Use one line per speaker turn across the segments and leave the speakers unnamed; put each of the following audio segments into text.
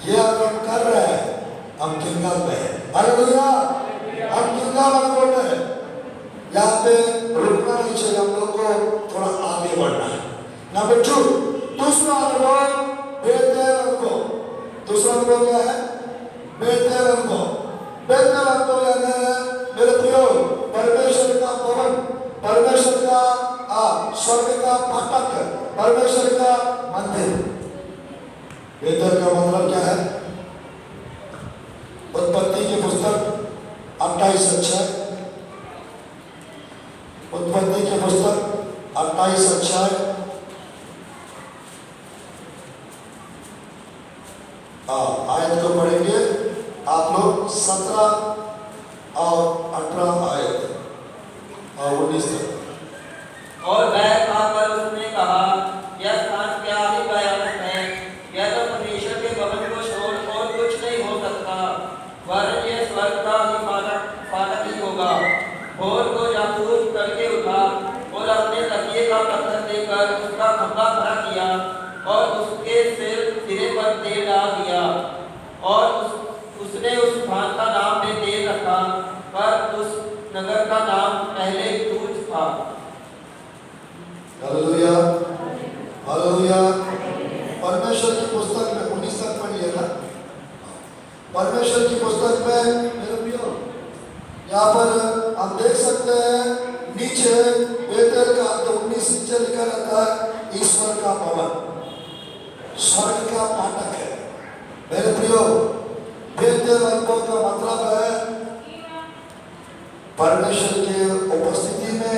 ये अगर हम कर रहे हैं, हम गिलगाल में हैं। हालेलुया, हम गिलगाल अनुभव में हैं। यहाँ पे रुकना नहीं चाहिए, हम लोग को थोड़ा आगे बढ़ना है। नंबर 2, दूसरा अनुभव बेतेल अनुभव। दूसरा अनुभव क्या है? बेतेल अनुभव। बेतेल अनुभव यानी मेरे प्रियो परमेश्वर का भवन, परमेश्वर का स्वर्ग का फाटक, परमेश्वर का मंदिर। बेतेल का मतलब क्या है? उत्पत्ति की पुस्तक 28 अध्याय, उत्पत्ति की पुस्तक 28 अध्याय आयत को पढ़ेंगे आप लोग। 17 और 18 आयत और 19 तक।
और बैल आकर उसने कहा, यह स्थान क्या ही भयानक है, यह तो परमेश्वर के भवन को छोड़ और कुछ नहीं हो सकता, वरन यह स्वर्ग का ही फाटक ही होगा। भोर को याकूब तड़के उठा और अपने तकिए का पत्थर लेकर उसका खंभा खड़ा किया और उसके सिरे पर तेल डाल दिया और उसने उस स्थान का नाम बेतेल रखा, पर उस नगर का नाम पहले तूज था।
Hallelujah, hallelujah. परमेश्वर की पुस्तक में 19 तक पढ़िए ना। परमेश्वर की पुस्तक में मेरे प्रियो यहाँ पर हम देख सकते हैं नीचे बेतेल का 19 नीचे लिखा रहता है ईश्वर का भवन, स्वर्ग का फाटक है। मेरे प्रियो बेतेल अनुभव का मतलब है परमेश्वर के उपस्थिति में,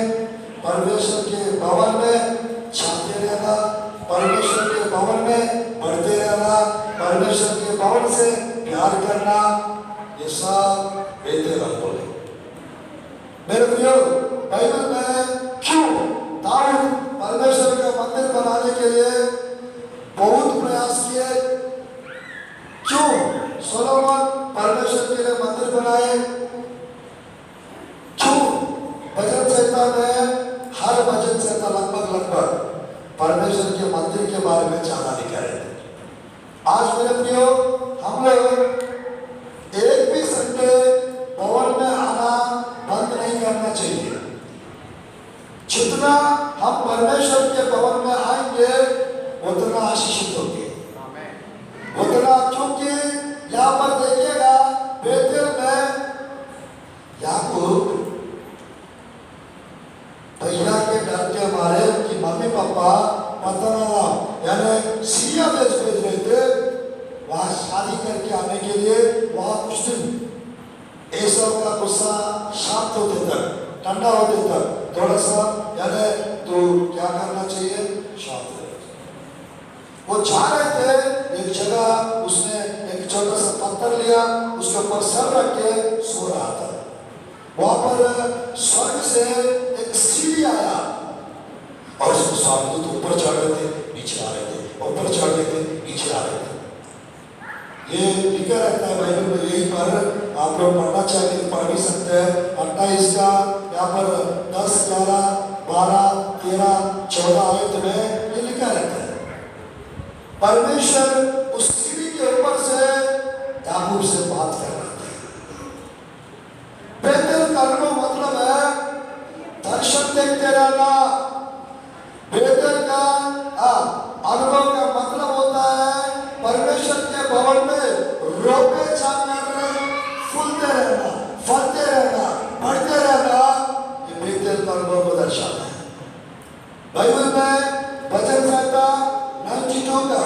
परमेश्वर के भवन में छाते रहना, परमेश्वर के भवन में बढ़ते रहना, परमेश्वर के भवन से प्यार करना, ये सब बेतेल अनुभव है। मेरे प्रियो बाइबल में क्यों दाऊद परमेश्वर का मंदिर बनाने के लिए बहुत प्रयास किए? क्यों सोलोमन परमेश्वर के लिए मंदिर बनाए? क्यों भजन संहिता में हर भजन संहिता लगभग परमेश्वर के मंदिर के बारे में ज्यादा लिखा है? आज मेरे प्रियो हम लोग एक भी संडे भवन में आना बंद नहीं करना चाहिए। जितना हम परमेश्वर के भवन में आएंगे उतना आशीषित होंगे, उतना, क्योंकि यहाँ पर देखिएगा बेतेल में याकूब भैया के डर के मारे कि मम्मी पापा पतन यानी सीरिया देश भेज रहे थे, वहां शादी करके आने के लिए। वहां कुछ दिन एसव का गुस्सा शांत होते तक, ठंडा होते तक थोड़ा सा यानी तो क्या करना चाहिए? शांत रहना। वो जा रहे थे एक जगह, उसने एक छोटा सा पत्थर लिया, उसके ऊपर सर रख के सो रहा था। वहां पर स्वर्ग से एक सीढ़ी आया और उसको स्वर्गदूत ऊपर चढ़ रहे थे, नीचे आ रहे थे, ऊपर चढ़ रहे थे, नीचे आ रहे थे। ये लिखा रहता है बाइबल में, यही पर आप लोग पढ़ना चाहिए, पढ़ भी सकते हैं। 28 का यहाँ पर 10, 11, 12, 13, 14 आयत में ये लिखा रहता है। परमेश्वर उस सीढ़ी के ऊपर से याकूब से बात कर रहा था। बेतेल का अनुभव मतलब है दर्शन देखते रहना। बेतेल का अनुभव का मतलब होता है परमेश्वर के भवन में रोपे जाकर फूलते रहना, फलते रहना, बढ़ते रहना। ये बेतेल का अनुभव को दर्शाता है। बाइबल में भजन संहिता 92 का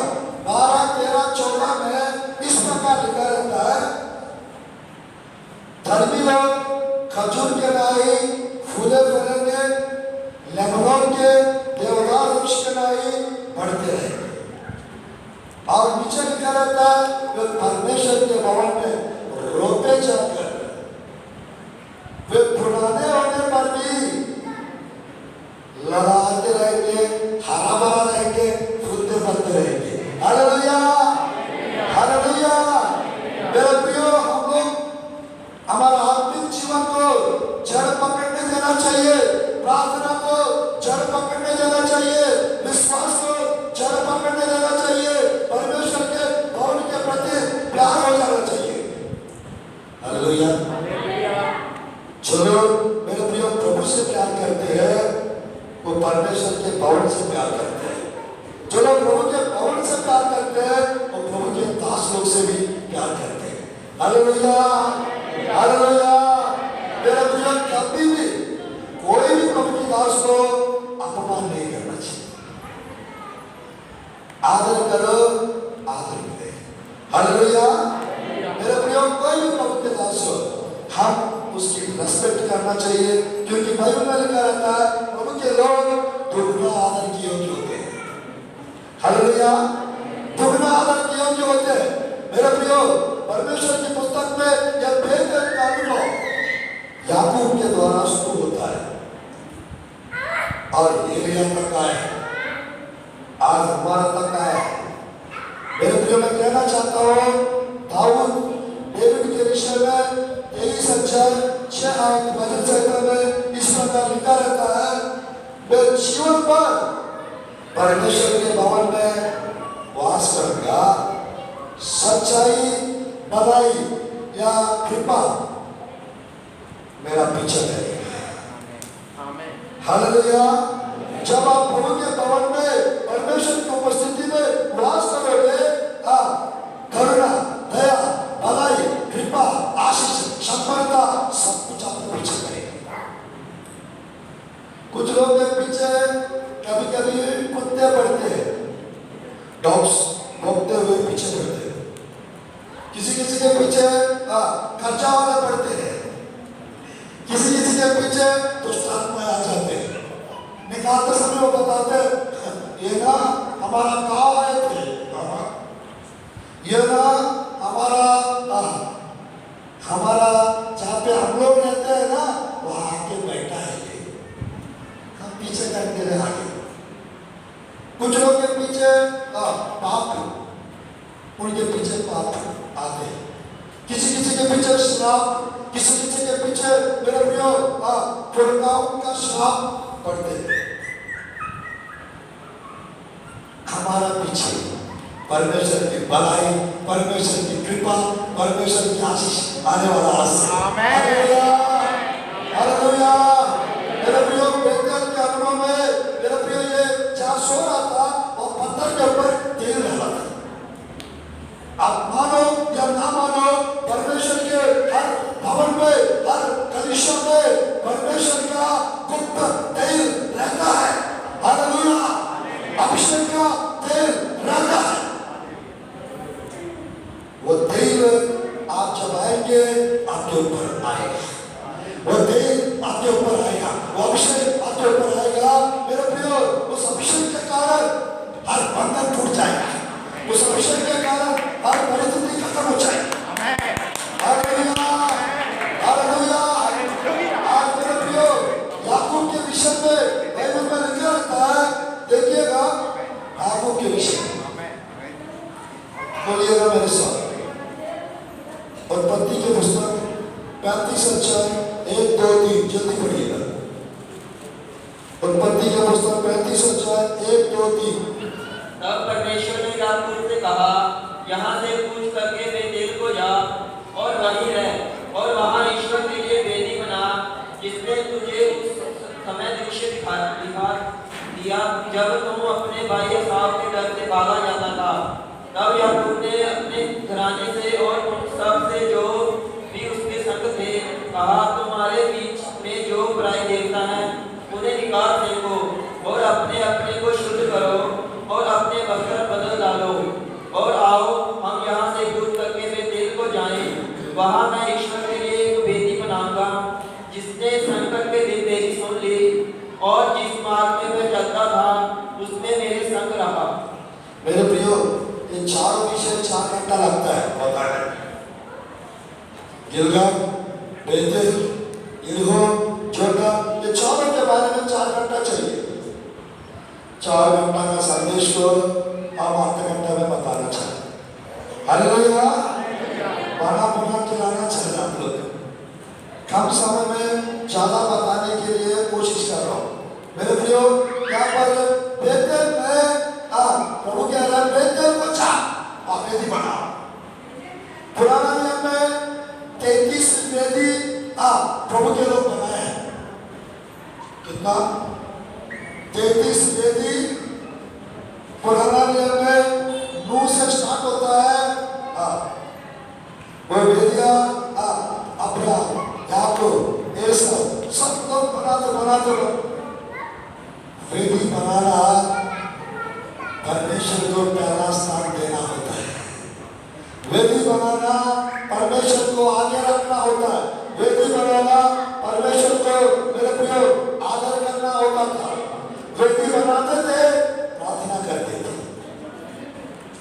12, 13, 14 में इस प्रकार लिखा रहता है, धर्मी लोग खजूर के नाई फूले फलेंगे, लेबनोन के देवदार वृक्ष के नाई बढ़ते रहेंगे। और नीचे लिखा रहता है वे परमेश्वर के भवन में रोपे जाकर वे पुराने होने पर भी लड़ाते रहेंगे, हरा भरा रहेंगे, फूलते फलते रहेंगे। Hallelujah, hallelujah. मेरे प्रियो, हम लोग हमारा आत्मिक जीवन को जड़ पकड़ने देना चाहिए, प्रार्थना को जड़ पकड़ने देना चाहिए, विश्वास को जड़ पकड़ने देना चाहिए, परमेश्वर के भवन के प्रति हालेलुया। चलो मेरे प्रियो, प्रभु से प्यार करते हैं वो परमेश्वर के भवन से प्यार करते हैं। जो लोग प्रभु के भवन से प्यार करते हैं वो प्रभु के दास लोग से भी प्यार करते हैं। Hallelujah, hallelujah. मेरे प्रियो, कभी भी कोई भी प्रभु की दास को अपमान नहीं करना चाहिए। आदर करो, आदर मिलेगा। हालेलुया। मेरे प्रियो, कोई भी प्रभु के दास हो, हम उसकी रेस्पेक्ट करना चाहिए, क्योंकि बाइबल में लिखा रहता है प्रभु के लोग दुगना आदर के योग्य होते हैं। हालेलुया, दुगना आदर के योग्य होते हैं। मेरे प्रियो, परमेश्वर की पुस्तक में यह बेहतर कानून याकूब के द्वारा शुरू होता है और एलिया तक आए, आज हमारा तक आए। मेरे प्रियो, मैं कहना चाहता हूँ, दाऊद डेविड के विषय में 23:6 भजन संहिता में इस प्रकार लिखा रहता है, मैं जीवन पर परमेश्वर के भवन में वास करूंगा, सच्चाई, भलाई या कृपा मेरा पीछे रहेगा। हालेलुया। जब आप प्रभु के भवन में परमेश्वर की उपस्थिति में वास करोगे, करुणा, दया, भलाई, कृपा, आशीष, संपन्नता सब कुछ आपको पीछे करेगा। कुछ लोग के पीछे कभी कभी कुत्ते पड़ते हैं, डॉग्स भौंकते हुए पीछे पड़ते हैं। किसी किसी के पीछे खर्चा वाले पड़ते हैं, किसी किसी के पीछे दुष्ट आत्मा आ जाते हैं। निकालते समय वो बताते ये ना हमारा गाँव आए थे, ये ना हमारा जहाँ पे हम लोग रहते हैं ना वहाँ आके बैठा है, ये हम पीछे करके रहे आगे। कुछ लोग के पीछे पाप, उनके पीछे पाप आते हैं। किसी किसी के पीछे श्राप, किसी किसी के पीछे मेरे प्रियो का श्राप पड़ते हैं। हमारा पीछे परमेश्वर की भलाई, परमेश्वर की कृपा, परमेश्वर की आशीष आने वाला हालेलुया, हालेलुया। मेरे प्रियो, बेतेल के अनुभव में मेरे प्रियो ये जहाँ सो रहा था और पत्थर के ऊपर तेल डाला था। आप मानो या ना मानो, परमेश्वर के हर भवन में, हर कलीसिया में परमेश्वर का गुप्त तेल रहता है। हालेलुया, अभिषेक का तेल रहता है। वो तेल आप जब आएंगे आपके ऊपर आएगा, वो तेल आपके ऊपर आएगा, वो अभिषेक आपके ऊपर आएगा। मेरे प्रियो, उस अभिषेक के कारण हर बंधन टूट जाएगा, उस अभिषेक के कारण हर परिस्थिति खत्म हो जाएगी। Hallelujah, hallelujah. आज मेरे प्रियो, याकूब के विषय में बाइबल में लिखा रहता है, देखिएगा याकूब के विषय में, बोलिएगा मेरे साथ। उत्पत्ति के पुस्तक 35:1-2-3 जल्दी पढ़िएगा। उत्पत्ति के पुस्तक 35:1-2-3।
तब परमेश्वर ने याकूब से कहा, यहाँ से कूच करके बेतेल को जा और वहीं रह और वहाँ ईश्वर के लिए वेदी बना, जिसने तुझे उस समय दृश्य दिखा दिया जब तुम अपने भाई एसाव के डर से भागा जाता था। तब याकूब ने अपने घराने से और उन सब से जो भी उसके संग थे कहा, तुम्हारे बीच में जो बुराई देखता है उन्हें निकाल फेंको और अपने अपने को शुद्ध करो और अपने वस्त्र बदल डालो और आओ हम यहाँ से कूच करके बेतेल को जाएं। वहाँ मैं ईश्वर के लिए एक वेदी बनाऊंगा, जिसने संकट के दिन मेरी सुन ली और जिस मार्ग में मैं चलता था उसमें मेरे संग रहा।
मेरे प्रियो, ये चारों विषय 4 घंटा लगता है बताने में। गिलगाल, बेतेल, यरीहो, जोर्डन, ये चारों के बारे में 4 घंटा चाहिए। 4 घंटा का संदेश को हम 8 घंटा में बताना चाहते हैं। हालेलुया, बना बना खिलाना चाहिए आप लोग। कम समय में ज्यादा बताने के लिए कोशिश कर रहा हूँ। मेरे प्रियो, यहाँ पर बेतेल में प्रभु कह रहा है, बेतेल को जा और वेदी बना। पुराना नियम में 33 प्रभु के लोग बनाए हैं। कितना 33 वेदी पुराना नियम में नूह से स्टार्ट होता है। वो वेदियां अब्राहम, याकूब, एसाव सब लोग बनाते वेदी बनाना परमेश्वर को पहला स्थान देना होता है। वेदी बनाना परमेश्वर को आगे रखना होता है। वेदी बनाना परमेश्वर को मेरे प्रियो आदर करना होता था। वेदी बनाते थे, प्रार्थना करते थे।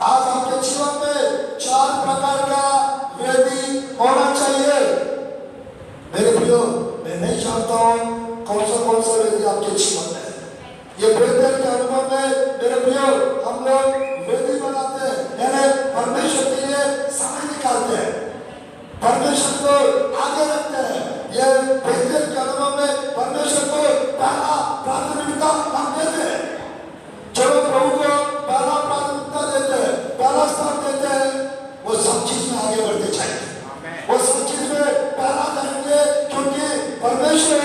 आज आपके जीवन में 4 प्रकार का वेदी होना चाहिए। मेरे प्रियो, मैं नहीं जानता हूँ कौन सा वेदी आपके जीवन में है। ये बेहतर के अनुभव में मेरे प्रियो हम लोग वेदी बनाते हैं, यानी परमेश्वर के लिए समय निकालते हैं, परमेश्वर को आगे रखते हैं। ये बेहतर के अनुभव में परमेश्वर को पहला प्राथमिकता हम देते हैं। चलो प्रभु को पहला प्राथमिकता देते हैं, पहला स्थान देते हैं, वो सब चीज में आगे बढ़ते जाएंगे, वो सब चीज में पहला जाएंगे, क्योंकि परमेश्वर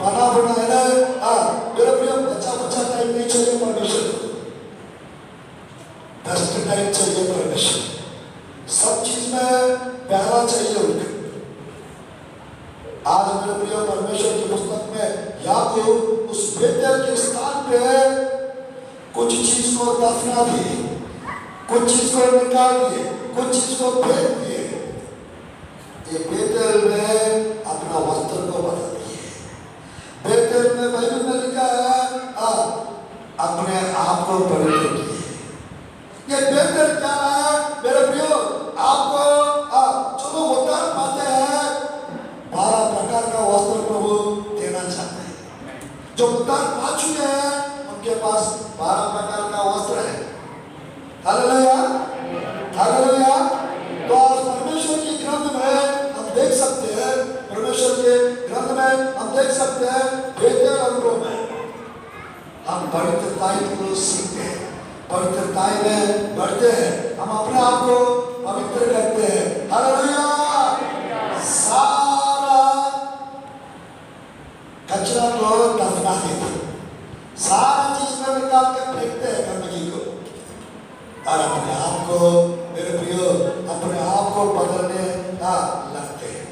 बना है ना। मेरे प्रिय बच्चा टाइम नहीं चाहिए परमेश्वर को, बेस्ट टाइम चाहिए परमेश्वर, सब चीज में पहला चाहिए उनको। आज मेरे प्रिय परमेश्वर की पुस्तक में याकूब उस बेतेल के स्थान पे कुछ चीज को दफना दिए, कुछ चीज को निकाल दिए, कुछ चीज को फेंक दिए। ये बेतेल में अपना वस्त्र को बदल दिए। बेतेल में बाइबल में लिखा है अपने आप को पवित्र किए। ये बेतेल क्या है मेरे प्रियो? आपको चलो उतार पाते हैं, 12 प्रकार का वस्त्र प्रभु देना चाहते हैं। जो उतार पा चुके हैं उनके पास 12 प्रकार का वस्त्र है। Hallelujah, hallelujah. तो आज परमेश्वर की ग्रंथ में हम देख सकते हैं, परमेश्वर के ग्रंथ में हम देख सकते हैं, बेतेल अनुभव में हम पवित्रताई को सीखते हैं, पवित्रताई में बढ़ते हैं, हम अपने आप को पवित्र करते हैं। हालेलुया। सारा कचरा को दफना देते, सारा चीज में निकाल के फेंकते हैं गंदगी को, और अपने आप को मेरे प्रियो अपने आप को बदलने लगते हैं।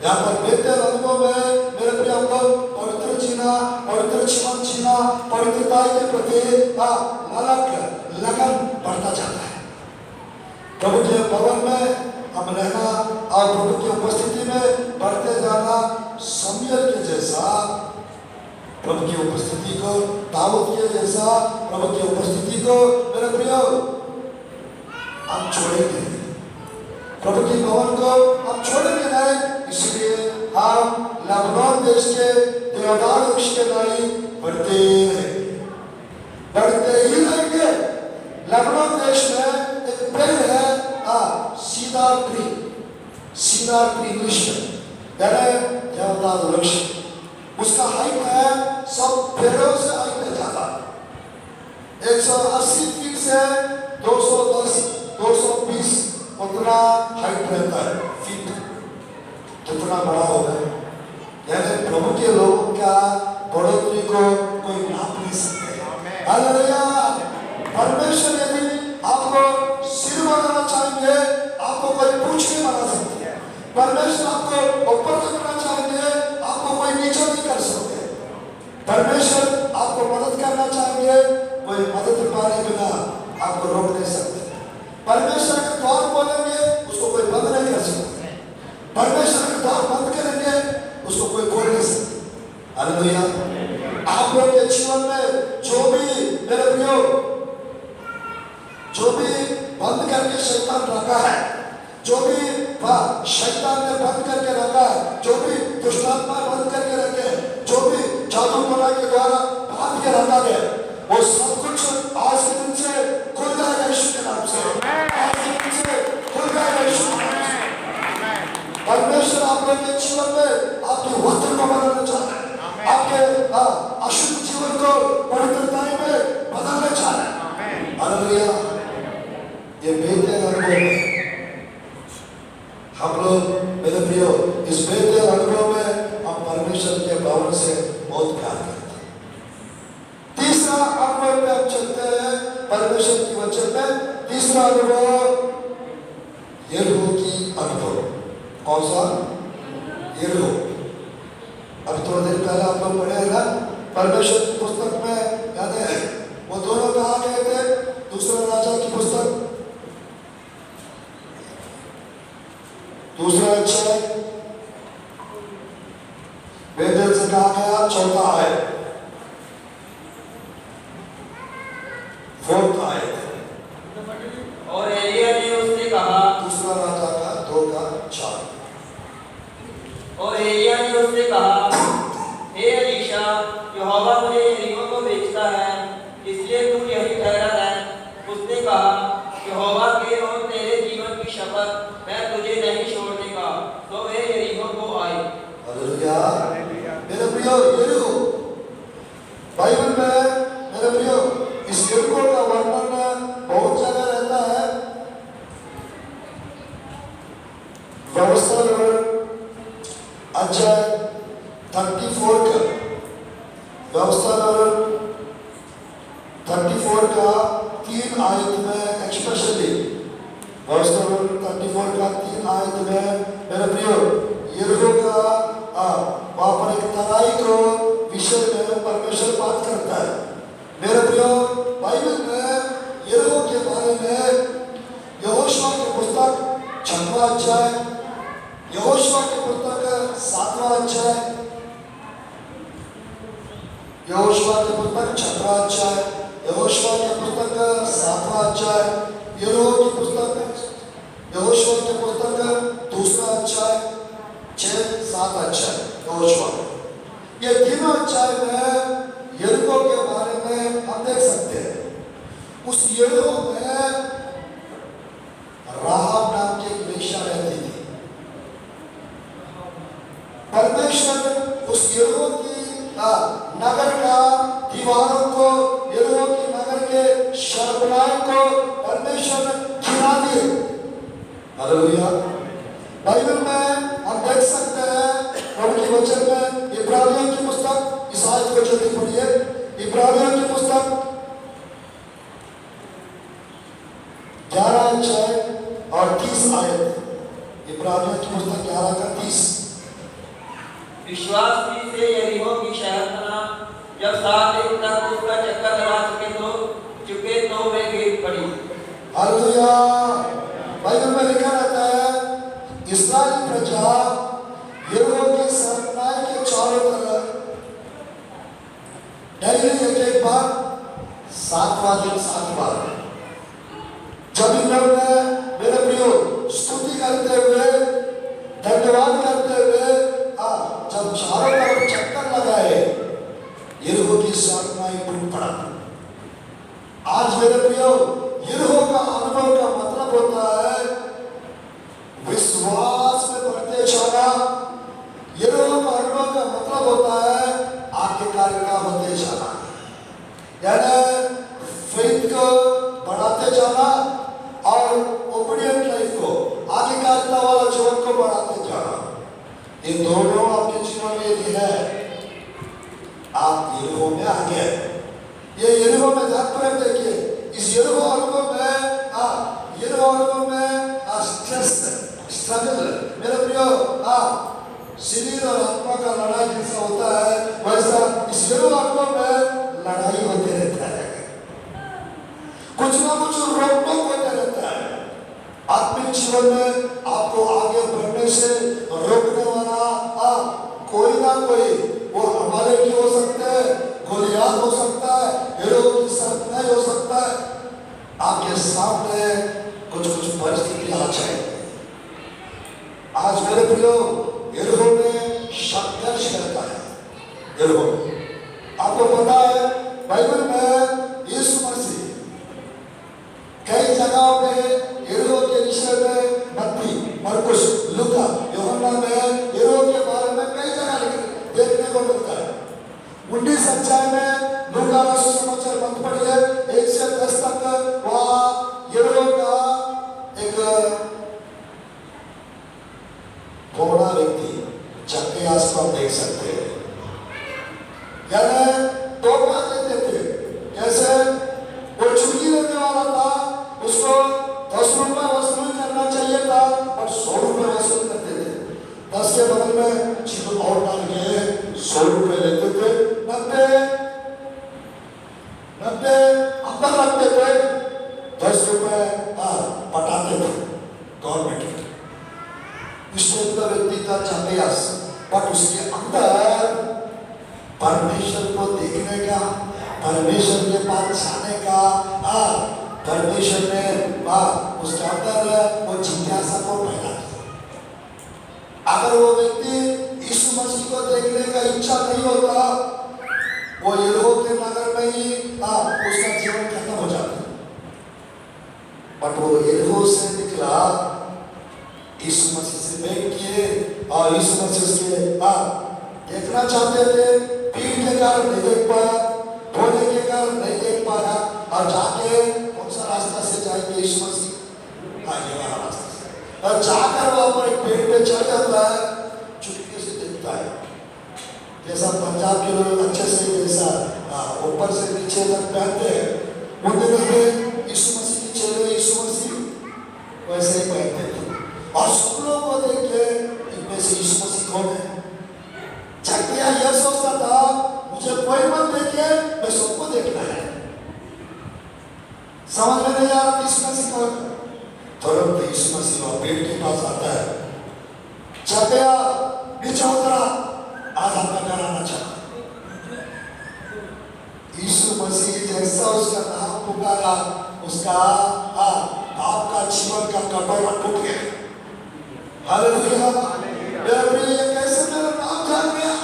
यहाँ पर बेहतर अनुभव में मेरे प्रिय हम लोग पवित्र जीना, पवित्र जीवन जीना, पवित्रता के प्रति लगन बढ़ता जाता है। प्रभु के भवन में हम रहना और प्रभु की उपस्थिति में बढ़ते जाना, समयल के जैसा प्रभु की उपस्थिति को, दाऊद के जैसा प्रभु की उपस्थिति को मेरे प्रिय हम छोड़ेंगे, प्रभु की भवन को हम छोड़ेंगे नहीं। इसलिए हम लेबनान देश के देवदार वृक्ष के लाई बढ़ते ही रहेंगे। लेबनान देश में एक पेड़ है सीडर ट्री इंग्लिश में, यानी देवदार वृक्ष। उसका हाइट है सब पेड़ों से हाइट है ज्यादा, 180 फीट से 210 220 उतना हाइट रहता है फीट। कितना बड़ा होगा, यानी प्रभु के लोगों का बढ़ोतरी को कोई नाप नहीं सकते। हालेलुया। परमेश्वर यदि आपको सिर बनाना चाहेंगे, आपको कोई पूछ नहीं बना सकते। परमेश्वर आपको ऊपर करना चाहेंगे, आपको कोई नीचे नहीं कर सकते। परमेश्वर आपको मदद करना चाहेंगे, कोई मदद पाने बिना आपको रोक नहीं सकते। परमेश्वर के द्वार खोलेंगे, उसको कोई बंद नहीं कर सकता। परमेश्वर के द्वार बंद करेंगे, उसको कोई खोल नहीं सकता। हालेलुया। आप लोग के जीवन में जो भी मेरे प्रियो जो भी बंद करके शैतान रखा है, जो भी शैतान ने बंद करके रखा है, जो भी दुष्टात्मा बंद करके रखे, जो भी जादू टोना के द्वारा बांध के रखा गया, वो सब कुछ आज के दिन से खुल जाएगा यीशु के नाम से। आज के दिन से खुल जाएगा यीशु के नाम से। परमेश्वर आप लोग के जीवन में आपके वस्त्र को बदलना चाहता है, आपके अशुद्ध जीवन को पवित्रता में बदलना चाहता है। हालेलुया। ये बेहतर अनुभव है। हम लोग मेरे प्रियो इस बेहतर अनुभव यरीहो की अनुभव। कौन सा? यरीहो। अभी थोड़ी देर पहले आप लोग पढ़े हैं ना, परमेश्वर की पुस्तक में, याद है वो दोनों कहाँ गए थे? दूसरा राजा की पुस्तक, दूसरा अध्याय, बेतेल से कहा गया, चौथा है, फोर्थ आए।
और एलिया ने उससे कहा,
दूसरा राजा का 2:4।
और एलिया ने उससे कहा, हे एलीशा, यहोवा मुझे यरीहो को भेजता है, इसलिए तू यहीं ठहरा रह। उसने कहा, यहोवा के और तेरे जीवन की शपथ, मैं तुझे नहीं छोड़ने का। तो वे यरीहो को आए।
हालेलुया। मेरे प्रियो, यरीहो बाइबल में, मेरे प्रियो, इस यरीहो का वर्णन बहुत जगह रहता है। व्यवस्था अध्याय 34 का, व्यवस्था 34 का 3 आयत में, एक्सपेशली व्यवस्था 34 का 3 आयत में, मेरे प्रियो, यरीहो का वहां पर एक तराई को विषय में परमेश्वर बात करता है। मेरे प्रियो, बाइबल में यरीहो के बारे में यहोशुआ की पुस्तक 6वां अध्याय, यहोशुआ की पुस्तक 7वां अध्याय, यहोशुआ की पुस्तक 6वां अध्याय, यहोशुआ की पुस्तक 7वां अध्याय, यरीहो की पुस्तक, यहोशुआ की पुस्तक 2रा अध्याय, 6-7 अध्याय यहोशुआ। ये तीनों अध्याय में यरीहो के बारे में हम देख सकते हैं। उस यरीहो में राहाब नाम की एक वेश्या रहती थी। परमेश्वर उस यरीहो की नगर का दीवारों को, यरीहो की नगर के शर्मनाक को परमेश्वर गिरा दिए। हालेलुया। बाइबल में हम देख सकते हैं प्रभु के वचन में, इब्रानियों की पुस्तक, इस आयत को जल्दी पढ़िए, इब्रानियों की पुस्तक 11 अध्याय और 30 आयत, इब्रानियों की पुस्तक 11 का 30।
विश्वास से यरीहो की शहरपनाह जब 7 दिन तक उसका चक्कर लगा चुके तो वे गिर पड़ी।
हालेलुया। बाइबल में लिखा रहता है, इस्राएली प्रजा यरीहो की सरनाई के चारों तरफ डेली एक बार, 7वां दिन 7 बार, जब इन लोगों ने, मेरे प्रियो, स्तुति करते हुए, धन्यवाद करते हुए जब चारों तरफ चक्कर लगाए, यरीहो की सरनाई टूट पड़ा। आज मेरे प्रियो, यरीहो का अनुभव का मतलब होता है विश्वास में बढ़ते जाना। यरीहो का अनुभव का मतलब होता है आज्ञाकारिता होते जाना, यानी फेथ को बढ़ाते जाना और ओबीडिएंट लाइफ को, आज्ञाकारिता वाला जीवन को बढ़ाते जाना। ये दोनों आपके जीवन में यदि है, आप यरीहो में आ गए। ये यरीहो में ध्यान देखिए, इस यरीहो अनुभव में, यरीहो अनुभव में स्ट्रेस, स्ट्रगल, मेरे प्रियो, शरीर और आत्मा का लड़ाई जैसा होता है, वैसा इस यरीहो अनुभव में लड़ाई होते रहता है। कुछ ना कुछ रोक टोक होते रहता है। आत्मिक जीवन में आपको आगे बढ़ने से रोकने वाला कोई ना कोई, वो हमारे की हो सकता है, गोलियात हो सकता है, यरीहो की सरनाई हो सकता है। आपके सामने कुछ परिस्थिति आ जाए। आज मेरे प्रियो, यरीहो में संघर्ष रहता है। यरीहो, आपको पता है बाइबल में यीशु मसीह कई जगहों पे यरीहो के विषय में, मत्ती, मरकुस, लूका, यूहन्ना में यरीहो के बारे में कई जगह देखने को मिलता है। 19 अध्याय में लूका का सुसमाचार मत पढ़िए, 1 से 10 तक वहाँ यरीहो का एक घोड़ा व्यक्ति चक्के आसपास देख सकते हैं, यानी धोखा देते थे। कैसे? वो चुंगी लेने वाला था, उसको 10 रुपए वसूल करना चाहिए था, गवर्नमेंट इस टाइप का व्यक्ति था चपेयास, बट उसके अंदर परमेश्वर को देखने का, परमेश्वर के पास जाने का, परमेश्वर ने उसके अंदर वो जिज्ञासा को पैदा किया। अगर वो व्यक्ति यीशु मसीह को देखने का इच्छा नहीं होता, वो यरीहो के नगर में ही उसका जीवन खत्म हो जाता। बट वो यरीहो से निकला, यीशु मसीह से भेंट किए और यीशु मसीह उसके देखना चाहते थे, भीड़ के कारण नहीं देख पाया, धोने के कारण नहीं देख पाया, और जाके कौन सा रास्ता से जाएंगे यीशु मसीह, ये वाला रास्ता से, और जाकर वो अपने पेड़ पे चढ़ जाता है, चुपके से देखता है। जैसा पंजाब के लोग अच्छे से जैसा ऊपर से नीचे तक पहनते हैं, उन दिनों में यीशु मसीह की चेले यीशु मसीह वैसे ही पहनते थे। और सब लोग को देख के इनमें से यीशु मसीह कौन है? चकिया यह सोचता था, मुझे कोई मत देखे, मैं सबको देखना है। समझ में नहीं आ रहा यीशु मसीह कौन है? तुरंत यीशु मसीह पेड़ के पास आता है, चकिया नीचे उतरा, आज आपका कराना चाहता। यीशु मसीह जैसा उसका नाम पुकारा, उसका आपका जीवन का कटोरा टूट गया। हालेलुया। मेरे प्रिय, ये कैसे मेरा नाम जान गया?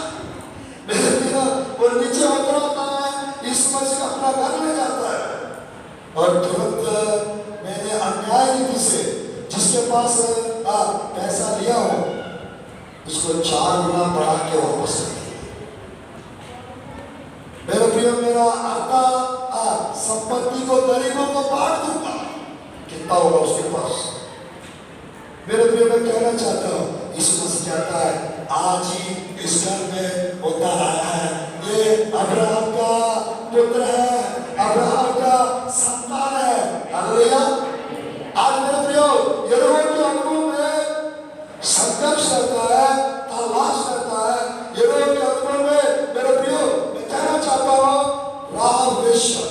मेरे प्रिय, वो नीचे उतरता है, यीशु मसीह अपना घर ले जाता है, और तुरंत मैंने अन्याय रीति से जिसके पास पैसा लिया हो, उसको 4 गुना बढ़ा के वापस कर दिया। मेरे प्रिय, मेरा आधा संपत्ति को गरीबों को बांट दूंगा। कितना होगा उसके पास? मेरे प्रिय, मैं कहना चाहता हूँ, यीशु मसीह कहता है, आज ही इस घर में उतार आया है, ये अब्राहम का पुत्र है, अब्राहम का संतान है। हालेलुया। आज मेरे प्रिय, यरीहो के अनुभव में संघर्ष करता है, तलाश करता है। यरीहो के अनुभव में मेरे प्रिय, मैं कहना चाहता हूँ, राहाब वेश्या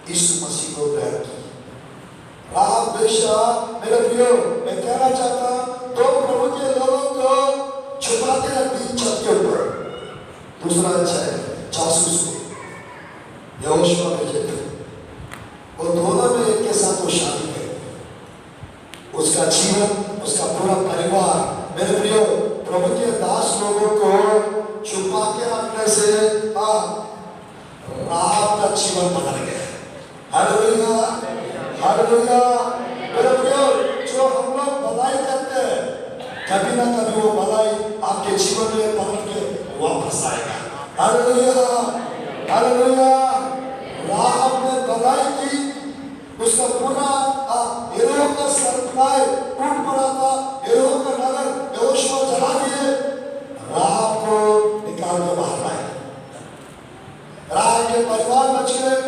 यीशु मसीह को ग्रहण की। राहाब वेश्या मेरे प्रियो, मैं कहना चाहता हूं, 2 प्रभु के लोगों को छुपा के रखती छत के ऊपर। दूसरा अच्छा है जासूस को यहोशुआ भेजे थे, वो दोनों में एक के साथ वो शादी कर, उसका जीवन, उसका पूरा परिवार मेरे प्रियो, प्रभु के दास लोगों को छुपा के रखने से राहाब का जीवन बदल गया। Hallelujah, hallelujah. मेरे प्रियो, जो हम लोग भलाई करते हैं, कभी ना कभी वो भलाई आपके जीवन में पलट के वापस आएगा। Hallelujah, hallelujah. राहाब ने भलाई की, उसका पूरा यरीहो का सरनाए टूट पड़ा था, यरीहो का नगर यहोशुआ जला दिए, राहाब को निकाल के बाहर लाए, राहाब के परिवार बच गए।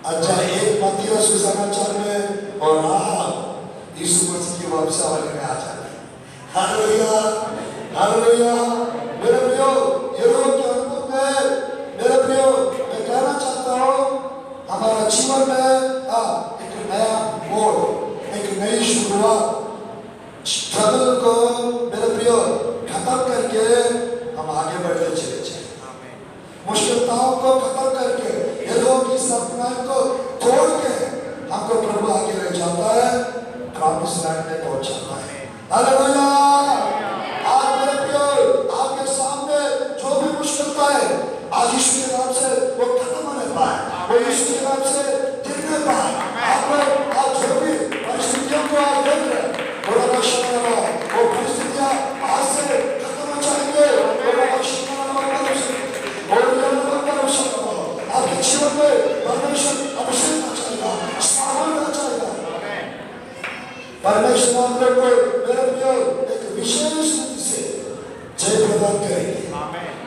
अच्छा, एक मत्ती सुसमाचार में और राहाब यीशु मसीह की वंशावली में आ जाते हैं। Hallelujah, hallelujah. मेरे प्रियो, यरीहो के अनुभव में मेरे प्रियो, मैं कहना चाहता हूँ, हमारा जीवन में एक नया मोड़, एक नई शुरुआत, स्ट्रगल को मेरे प्रियो खत्म करके हम आगे बढ़ते चले जाए। मुश्किलों को खत्म करके, यरीहो की सपनाओं को तोड़ के हमको प्रभु आगे ले जाता है, प्रॉमिस लैंड में पहुंचाता है। हालेलुया। आज मेरे प्रियो, आपके सामने जो भी मुश्किलता है, आज यीशु के नाम से वो खत्म होने पाए, वो यीशु के नाम से गिरने पाए। आप लोग आज जो भी परिस्थितियों को आप देख रहे हैं, वो परिस्थितियां आज से खत्म हो जाएंगे। आपके जीवन में परमेश्वर अभिषेक आ जाएगा, सामर्थ आ जाएगा। परमेश्वर आप लोग को मेरे प्रियो एक विशेष रीति से जय प्रदान करेंगे,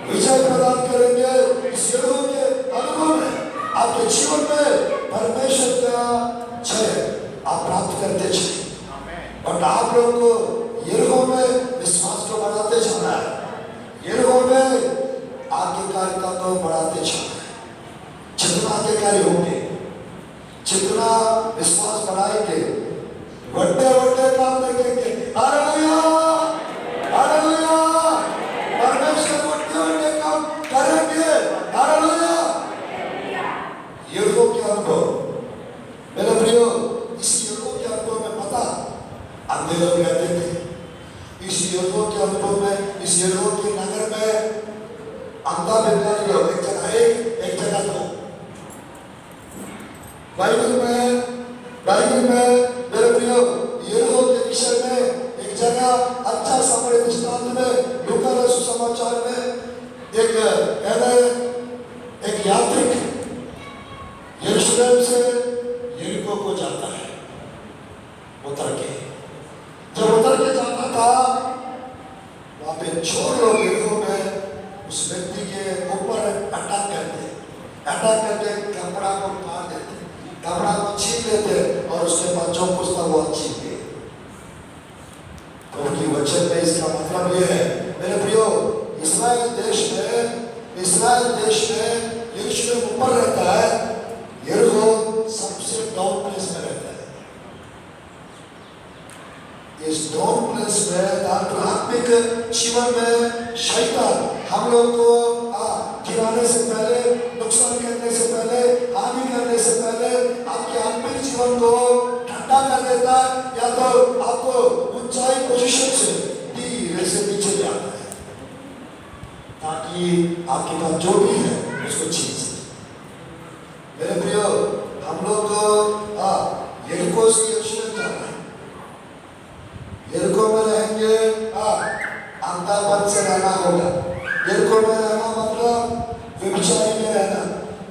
विजय प्रदान करेंगे। इस यरीहो के अनुभव में आपके जीवन में परमेश्वर का जय आप प्राप्त करते चले। बट आप लोग को यरीहो में विश्वास को बढ़ाते जाना है, यरीहो में आपके कार्यता को बढ़ाते जाना है। जितना आज्ञाकारी होंगे, जितना विश्वास बढ़ाएंगे, बड़े बड़े काम देखेंगे। हालेलुया, हालेलुया, परमेश्वर बड़े बड़े काम करेंगे। हालेलुया। यरीहो के अनुभव, मेरे प्रियो, इस यरीहो के अनुभव में पता अंधे लोग रहते थे। इस यरीहो के अनुभव में, इस यरीहो के नगर में अंधा भिखारी लोग एक जगह दो। बाइबल में मेरे प्रियो यरीहो के विषय में एक जगह अच्छा समय दृष्टांत में लूका रसूल समाचार में एक यात्री यरूशलेम से यरीहो को जाता है उतर के। जब उतर के जाता था वहां पे चोर लोग यरीहो में उस व्यक्ति के ऊपर अटैक करके कपड़ा को फाड़ देते, कपड़ा को छीन लेते और उसके बाद जो पुछता वो छीन गए। तो उनकी वचन में इसका मतलब ये है मेरे प्रियो, इस्राएल देश में यरूशलेम ऊपर रहता है, यरीहो सबसे डाउन प्लेस में रहता है। इस डाउन प्लेस में आत्मिक जीवन में शैतान हम लोग को गिराने से पहले, नुकसान करने से पहले, हानि करने से पहले आपके आत्मिक जीवन को ठंडा कर देता है, या तो आपको ऊंचाई पोजीशन से धीरे से नीचे ले आता है ताकि आपके पास जो भी है उसको छीन सके। मेरे प्रियो, हम लोग को यरीहो से यरूशलेम जाना है। यरीहो में रहेंगे, अंधापन से रहना होगा। यरीहो में रहना मतलब व्यभिचारी में रहना।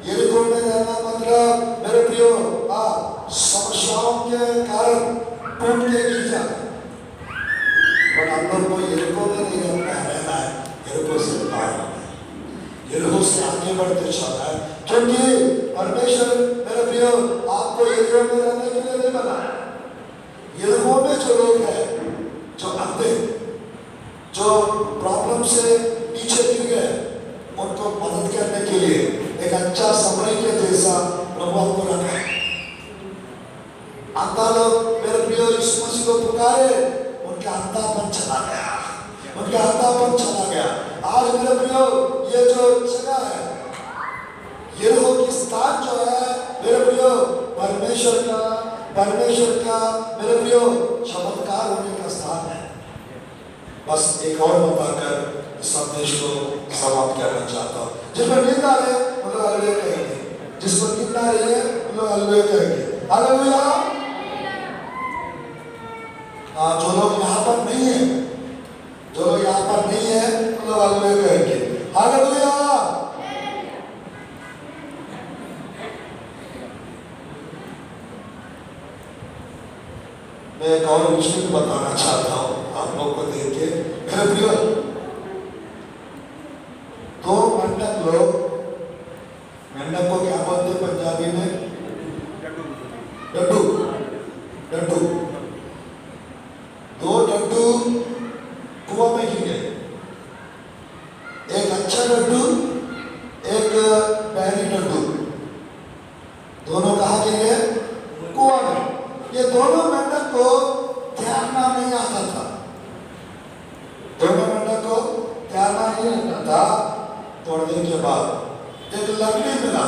यरीहो में रहना मतलब मेरे प्रियो समस्याओं के कारण टूट के गिर जाना। पर हम लोग को यरीहो में नहीं रहना है, यरीहो से पार होना है, यरीहो से आगे बढ़ते चलना है, क्योंकि परमेश्वर मेरे प्रियो आपको यरीहो में रहने के लिए नहीं बनाया। यरीहो में जो लोग हैं, जो अंधे, जो प्रॉब्लम से नीचे गिर गए, उनको मदद करने के लिए एक अच्छा समय के जैसा प्रभु को रखा है। अंधा लोग मेरे प्रियो यीशु मसीह को पुकारे, उनका अंधापन चला गया। आज मेरे प्रियो ये जो जगह है, यरीहो की स्थान जो है मेरे प्रियो परमेश्वर का मेरे प्रियो चमत्कार होने का स्थान है। बस एक और बताकर संदेश को समाप्त करना चाहता हूँ। जिसमें नींद आ रहे उन लोग हालेलुया कहेंगे, जिसमें नींद आ रही है उन लोग हालेलुया कहेंगे। हालेलुया। जो लोग यहाँ पर नहीं है उन लोग हालेलुया कहेंगे। हालेलुया। मैं एक और विषय बताना चाहता हूँ आप लोग को देख के। मेरे प्रियो, दो मेंढक लोग, मेंढक को क्या बोलते हैं पंजाबी में? डड्डू। दो डड्डू कुआं में गिर गए। एक अच्छा डड्डू, एक बहरी डड्डू, दोनों कहाँ गिर गए? कुआं में। ये दोनों मेंढक को तैरना नहीं आता था। तैरना नहीं आता था। थोड़ी देर के बाद एक लकड़ी मिला,